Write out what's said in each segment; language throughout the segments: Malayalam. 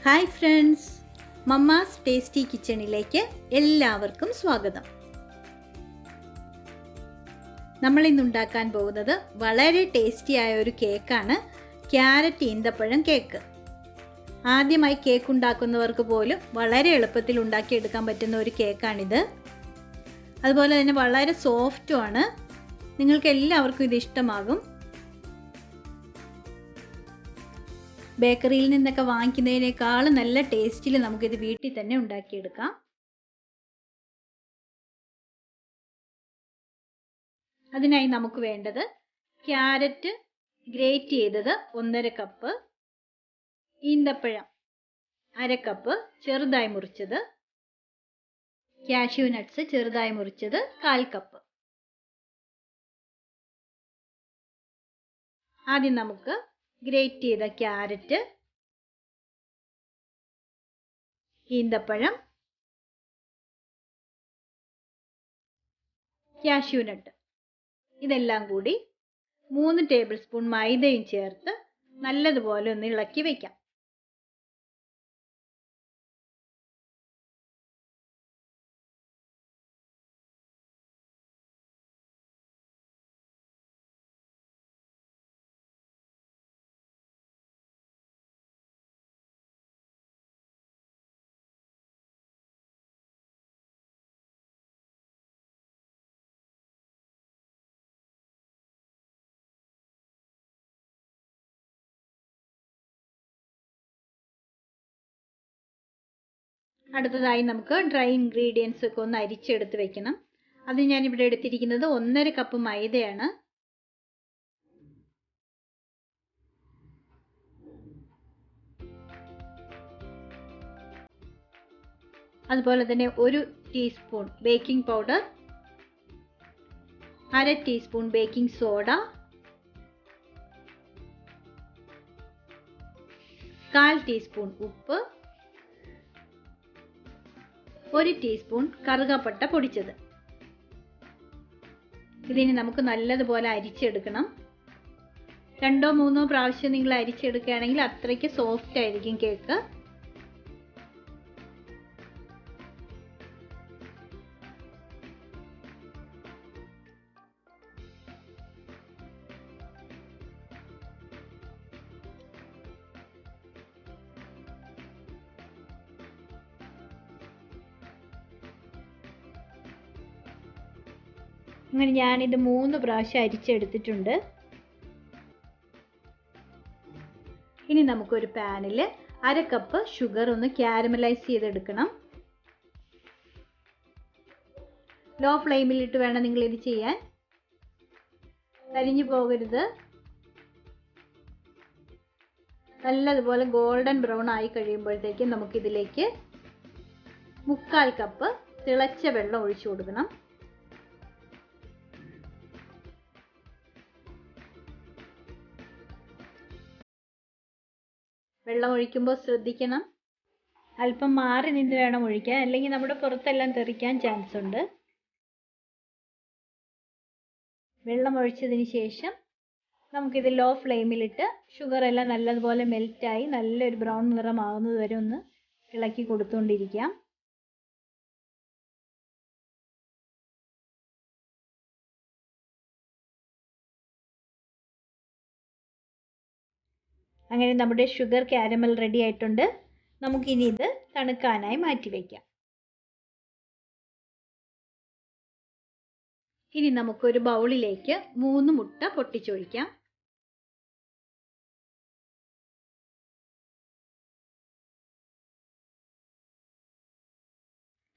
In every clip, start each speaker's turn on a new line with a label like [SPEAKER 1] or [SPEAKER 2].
[SPEAKER 1] ഹായ് ഫ്രണ്ട്സ്, മമ്മാസ് ടേസ്റ്റി കിച്ചണിലേക്ക് എല്ലാവർക്കും സ്വാഗതം. നമ്മളിന്ന് ഉണ്ടാക്കാൻ പോകുന്നത് വളരെ ടേസ്റ്റിയായ ഒരു കേക്കാണ്, ക്യാരറ്റ് ഈന്തപ്പഴം കേക്ക്. ആദ്യമായി കേക്ക് ഉണ്ടാക്കുന്നവർക്ക് പോലും വളരെ എളുപ്പത്തിൽ ഉണ്ടാക്കിയെടുക്കാൻ പറ്റുന്ന ഒരു കേക്കാണിത്. അതുപോലെ തന്നെ വളരെ സോഫ്റ്റുമാണ്. നിങ്ങൾക്ക് എല്ലാവർക്കും ഇത് ഇഷ്ടമാകും. ബേക്കറിയിൽ നിന്നൊക്കെ വാങ്ങിക്കുന്നതിനേക്കാൾ നല്ല ടേസ്റ്റിൽ നമുക്കിത് വീട്ടിൽ തന്നെ ഉണ്ടാക്കിയെടുക്കാം. അതിനായി നമുക്ക് വേണ്ടത് ക്യാരറ്റ് ഗ്രേറ്റ് ചെയ്തത് 1.5 കപ്പ്, ഈന്തപ്പഴം 1/2 കപ്പ് ചെറുതായി മുറിച്ചത്, കാഷ്യൂ നട്ട്സ് ചെറുതായി മുറിച്ചത് 1/4 കപ്പ്. ആദ്യം നമുക്ക് ഗ്രേറ്റ് ചെയ്ത ക്യാരറ്റ്, ഈന്തപ്പഴം, കാഷ്യൂ നട്ട് ഇതെല്ലാം കൂടി 3 ടേബിൾ സ്പൂൺ മൈദയും ചേർത്ത് നല്ലതുപോലെ ഒന്ന് ഇളക്കി വയ്ക്കാം. അടുത്തതായി നമുക്ക് ഡ്രൈ ഇൻഗ്രീഡിയൻസ് ഒക്കെ ഒന്ന് അരിച്ചെടുത്ത് വെക്കണം. അത് ഞാനിവിടെ എടുത്തിരിക്കുന്നത് 1.5 കപ്പ് മൈദയാണ്. അതുപോലെ തന്നെ 1 teaspoon baking powder, 1/2 teaspoon baking soda, 1/4 teaspoon ഉപ്പ്, 1 ടീസ്പൂൺ കറുകപ്പട്ട പൊടിച്ചത്. ഇതിനി നമുക്ക് നല്ലതുപോലെ അരിച്ചെടുക്കണം. 2-3 പ്രാവശ്യം നിങ്ങൾ അരിച്ചെടുക്കുകയാണെങ്കിൽ അത്രയ്ക്ക് സോഫ്റ്റ് ആയിരിക്കും കേക്ക്. അങ്ങനെ ഞാനിത് 3 പ്രാവശ്യം അരിച്ചെടുത്തിട്ടുണ്ട്. ഇനി നമുക്കൊരു പാനിൽ 1/2 കപ്പ് ഷുഗർ ഒന്ന് കാരമലൈസ് ചെയ്തെടുക്കണം. ലോ ഫ്ലെയിമിലിട്ട് വേണം നിങ്ങളിത് ചെയ്യാൻ. കരിഞ്ഞു പോകരുത്. നല്ലതുപോലെ ഗോൾഡൻ ബ്രൗൺ ആയി കഴിയുമ്പോഴത്തേക്കും നമുക്കിതിലേക്ക് 1/4 കപ്പ് തിളച്ച വെള്ളം ഒഴിച്ചു കൊടുക്കണം. വെള്ളം ഒഴിക്കുമ്പോൾ ശ്രദ്ധിക്കണം, അല്പം മാറി നിന്ന് വേണം ഒഴിക്കാൻ, അല്ലെങ്കിൽ നമ്മുടെ പുറത്തെല്ലാം തെറിക്കാൻ ചാൻസ് ഉണ്ട്. വെള്ളം ഒഴിച്ചതിന് ശേഷം നമുക്കിത് ലോ ഫ്ലെയിമിലിട്ട് ഷുഗർ എല്ലാം നല്ലതുപോലെ മെൽറ്റായി നല്ലൊരു ബ്രൗൺ നിറമാകുന്നത് വരെ ഒന്ന് ഇളക്കി കൊടുത്തുകൊണ്ടിരിക്കാം. അങ്ങനെ നമ്മുടെ ഷുഗർ കാരമൽ റെഡി ആയിട്ടുണ്ട്. നമുക്കിനി ഇത് തണുക്കാനായി മാറ്റി വയ്ക്കാം. ഇനി നമുക്കൊരു ബൗളിലേക്ക് 3 മുട്ട പൊട്ടിച്ചൊഴിക്കാം.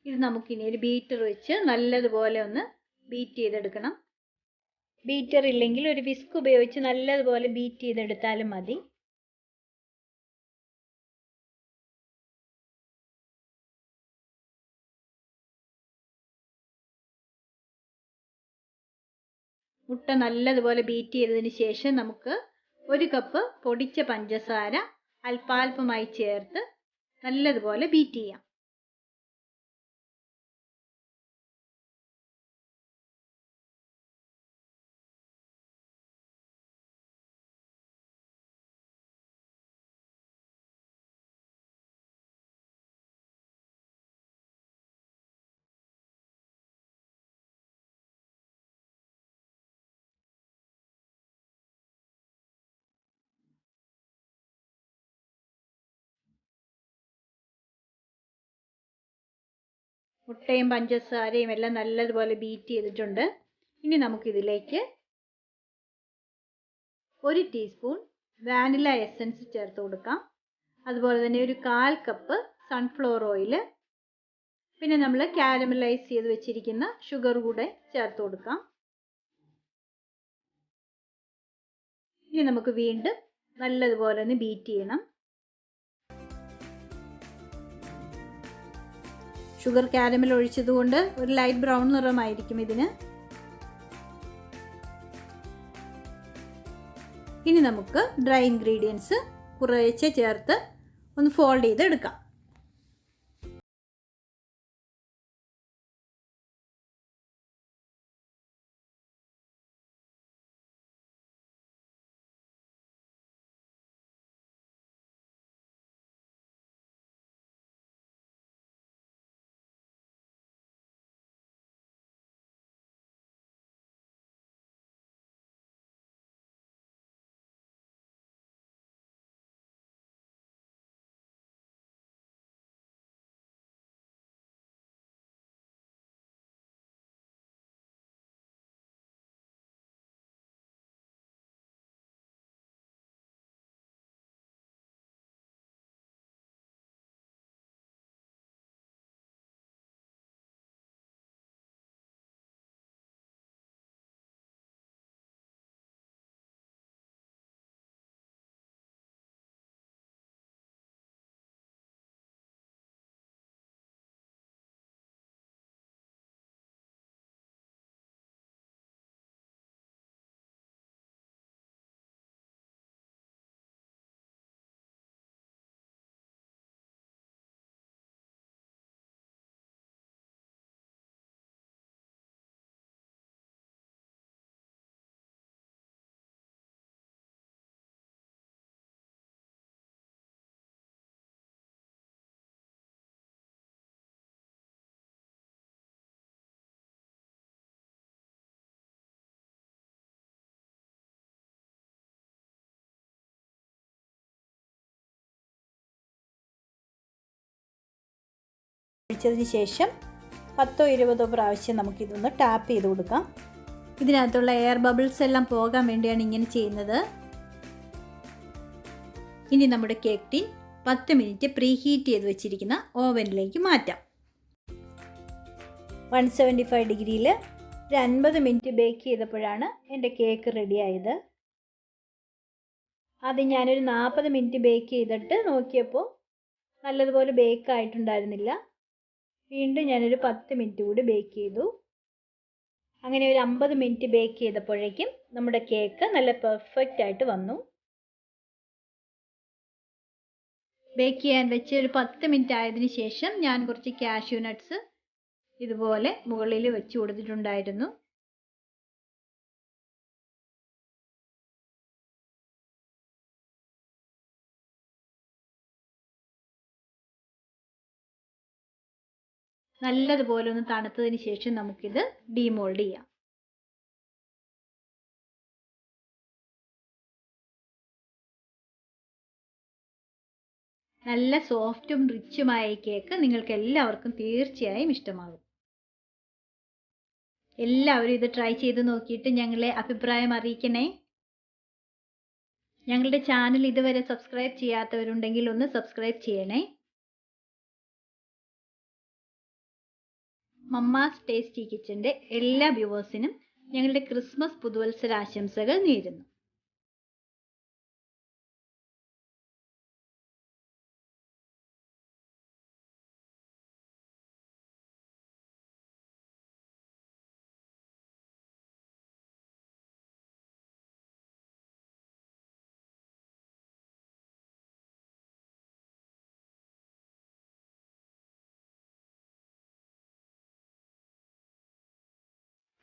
[SPEAKER 1] ഇത് നമുക്കിനി ഒരു ബീറ്റർ വെച്ച് നല്ലതുപോലെ ഒന്ന് ബീറ്റ് ചെയ്തെടുക്കണം. ബീറ്റർ ഇല്ലെങ്കിൽ ഒരു വിസ്ക് ഉപയോഗിച്ച് നല്ലതുപോലെ ബീറ്റ് ചെയ്തെടുത്താലും മതി. മുട്ട നല്ലതുപോലെ ബീറ്റ് ചെയ്തതിന് ശേഷം നമുക്ക് 1 കപ്പ് പൊടിച്ച പഞ്ചസാര അല്പാൽപമായി ചേർത്ത് നല്ലതുപോലെ ബീറ്റ് ചെയ്യാം. മുട്ടയും പഞ്ചസാരയും എല്ലാം നല്ലതുപോലെ ബീറ്റ് ചെയ്തിട്ടുണ്ട്. ഇനി നമുക്കിതിലേക്ക് 1 ടീസ്പൂൺ വാനില എസൻസ് ചേർത്ത് കൊടുക്കാം. അതുപോലെ തന്നെ ഒരു 1/4 കപ്പ് സൺഫ്ലവർ ഓയിൽ, പിന്നെ നമ്മൾ കാരമലൈസ് ചെയ്ത് വെച്ചിരിക്കുന്ന ഷുഗർ കൂടെ ചേർത്ത് കൊടുക്കാം. ഇനി നമുക്ക് വീണ്ടും നല്ലതുപോലെ ഒന്ന് ബീറ്റ് ചെയ്യണം. ഷുഗർ കാരമൽ ഒഴിച്ചതുകൊണ്ട് ഒരു ലൈറ്റ് ബ്രൗൺ നിറമായിരിക്കും ഇതിന്. ഇനി നമുക്ക് ഡ്രൈ ഇൻഗ്രീഡിയൻസ് കുറേശ്ശെ ചേർത്ത് ഒന്ന് ഫോൾഡ് ചെയ്ത് എടുക്കാം. ഒഴിച്ചതിന് ശേഷം 10-20 പ്രാവശ്യം നമുക്കിതൊന്ന് ടാപ്പ് ചെയ്ത് കൊടുക്കാം. ഇതിനകത്തുള്ള എയർ ബബിൾസ് എല്ലാം പോകാൻ വേണ്ടിയാണ് ഇങ്ങനെ ചെയ്യുന്നത്. ഇനി നമ്മുടെ cake tin 10 minute pre heat ചെയ്ത് വെച്ചിരിക്കുന്ന ഓവനിലേക്ക് മാറ്റാം. 175 ഡിഗ്രിയിൽ ഒരു 50 മിനിറ്റ് ബേക്ക് ചെയ്തപ്പോഴാണ് എൻ്റെ കേക്ക് റെഡി ആയത്. അത് ഞാനൊരു 40 മിനിറ്റ് ബേക്ക് ചെയ്തിട്ട് നോക്കിയപ്പോൾ നല്ലതുപോലെ ബേക്ക് ആയിട്ടുണ്ടായിരുന്നില്ല. വീണ്ടും ഞാനൊരു 10 മിനിറ്റ് കൂടി ബേക്ക് ചെയ്തു. അങ്ങനെ ഒരു 50 മിനിറ്റ് ബേക്ക് ചെയ്തപ്പോഴേക്കും നമ്മുടെ കേക്ക് നല്ല പെർഫെക്റ്റ് ആയിട്ട് വന്നു. ബേക്ക് ചെയ്യാൻ വെച്ച് ഒരു 10 മിനിറ്റ് ആയതിനു ശേഷം ഞാൻ കുറച്ച് കാഷ്യൂ നട്ട്സ് ഇതുപോലെ മുകളിൽ വെച്ച് കൊടുത്തിട്ടുണ്ടായിരുന്നു. നല്ലതുപോലെ ഒന്ന് തണുത്തതിന് ശേഷം നമുക്കിത് ഡീമോൾഡ് ചെയ്യാം. നല്ല സോഫ്റ്റും റിച്ചുമായ ഈ കേക്ക് നിങ്ങൾക്ക് എല്ലാവർക്കും തീർച്ചയായും ഇഷ്ടമാകും. എല്ലാവരും ഇത് ട്രൈ ചെയ്ത് നോക്കിയിട്ട് ഞങ്ങളെ അഭിപ്രായം അറിയിക്കണേ. ഞങ്ങളുടെ ചാനൽ ഇതുവരെ സബ്സ്ക്രൈബ് ചെയ്യാത്തവരുണ്ടെങ്കിൽ ഒന്ന് സബ്സ്ക്രൈബ് ചെയ്യണേ. മമ്മാസ് ടേസ്റ്റി കിച്ചൻ്റെ എല്ലാ വ്യൂവേഴ്സിനും ഞങ്ങളുടെ ക്രിസ്മസ് പുതുവത്സര ആശംസകൾ നേരുന്നു.